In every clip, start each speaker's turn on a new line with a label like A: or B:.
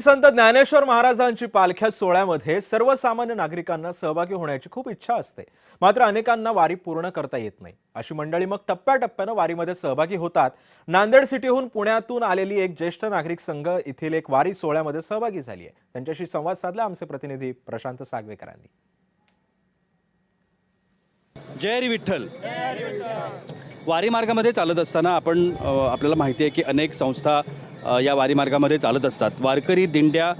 A: संत ज्ञानेश्वर महाराजांची पालख्या सोहळ्यामध्ये सर्वसामान्य नागरिकांना सहभागी होण्याची खूप इच्छा असते, मात्र अनेकांना वारी पूर्ण करता येत नाही। अशी मंडळी मग टप्प्याटप्प्याने वारीमध्ये सहभागी होतात। नांदेड सिटीहून पुण्यातून आलेली एक ज्येष्ठ नागरिक संघ येथील एक वारी सोहळ्यामध्ये सहभागी झाली आहे। त्यांच्याशी संवाद साधला आमचे प्रतिनिधी प्रशांत सागवेकरांनी।
B: जय हरी विठ्ठल। वारी मार्गामध्ये चालत असताना आपल्याला माहिती आहे की अनेक संस्था या वारी मार्गामध्ये चालत असतात। वारकरी दिंड्या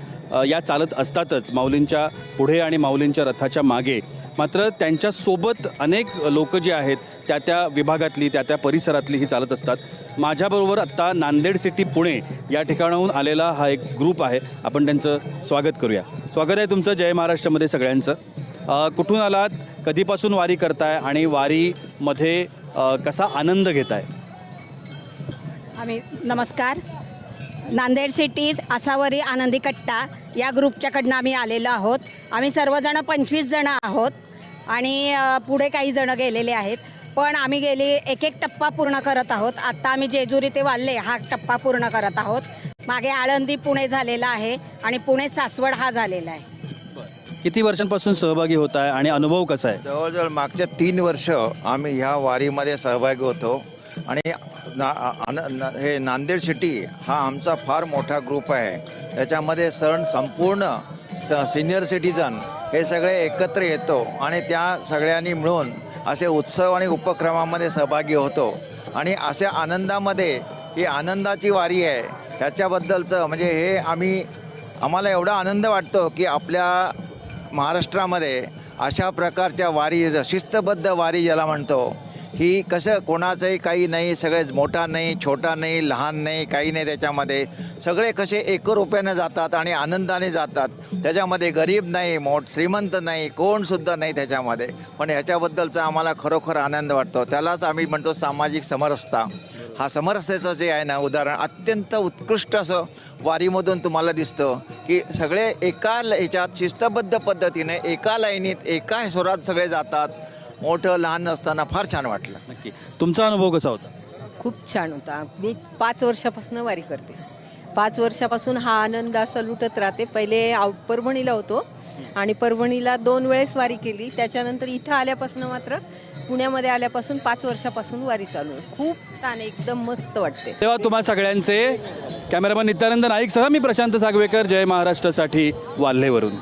B: या चालत असतातच माऊलींच्या पुढे आणि माऊलींच्या रथाच्या मागे। मात्र त्यांच्या सोबत अनेक लोक जे आहेत त्या विभागातली त्या परिसरातली ही चालत असतात। माझ्याबरोबर आत्ता नांदेड सिटी पुणे या ठिकाणाहून आलेला हा एक ग्रुप आहे। आपण त्यांचं स्वागत करूया। स्वागत आहे तुमचं जय महाराष्ट्रामध्ये सगळ्यांचं। कुठून आलात, कधीपासून वारी करताय आणि वारीमध्ये कसा आनंद घेताय?
C: नमस्कार। नांदेड सिटी आसावरी आनंदी कट्टा या ग्रुपच्याकडनं आम्ही आलेलो आहोत। आम्ही सर्वजण 25 जण आहोत आणि पुढे काही जण गेलेले आहेत, पण आम्ही गेली एक टप्पा पूर्ण करत आहोत। आता आम्ही जेजुरी ते वाल्हे हा टप्पा पूर्ण करत आहोत। मागे आळंदी पुणे झालेला आहे आणि पुणे सासवड हा झालेला आहे।
B: किती वर्षांपासून सहभागी होत आहे आणि अनुभव कसा आहे?
D: जवळजवळ मागच्या 3 वर्ष आम्ही ह्या वारीमध्ये सहभागी होतो आणि हे नांदेड सिटी हा आमचा फार मोठा ग्रुप आहे। त्याच्यामध्ये संपूर्ण सिनियर सिटीजन हे सगळे एकत्र येतो आणि त्या सगळ्यांनी मिळून असे उत्सव आणि उपक्रमामध्ये सहभागी होतो आणि अशा आनंदामध्ये ही आनंदाची वारी आहे। ह्याच्याबद्दलचं म्हणजे हे आम्हाला एवढा आनंद वाटतो की आपल्या महाराष्ट्रामध्ये अशा प्रकारच्या वारी, शिस्तबद्ध वारी ज्याला म्हणतो, ही कसं कोणाचंही काही नाही, सगळेच मोठा नाही, छोटा नाही, लहान नाही, काही नाही, त्याच्यामध्ये सगळे कसे एकरूपाने जातात आणि आनंदाने जातात। त्याच्यामध्ये गरीब नाही, श्रीमंत नाही, कोणसुद्धा नाही त्याच्यामध्ये। पण ह्याच्याबद्दलचा आम्हाला खरोखर आनंद वाटतो। त्यालाच आम्ही म्हणतो सामाजिक समरसता। हा समरसतेचं जे आहे ना उदाहरण अत्यंत उत्कृष्ट असं वारीमधून तुम्हाला दिसतं की सगळे एका ह्याच्यात शिस्तबद्ध पद्धतीने एका लाईनीत एका स्वरात सगळे जातात। मोठं लहान नसताना फार छान वाटलं।
B: नक्की तुमचा अनुभव कसा होता?
E: खूप छान होता। मी 5 वर्षापासून वारी करते। 5 वर्षापासून हा आनंद असा लुटत राहते। पहिले परभणीला होतो आणि परभणीला 2 वेळेस वारी केली। त्याच्यानंतर इथं आल्यापासून मात्र पुण्यामध्ये आल्यापासून 5 वर्षापासून वारी चालू आहे। खूप छान, एकदम मस्त वाटते।
B: तेव्हा तुम्हा सगळ्यांचे कॅमेरामन नित्यानंद नाईक सह मी प्रशांत सागवेकर, जय महाराष्ट्रासाठी वाल्हेवरून।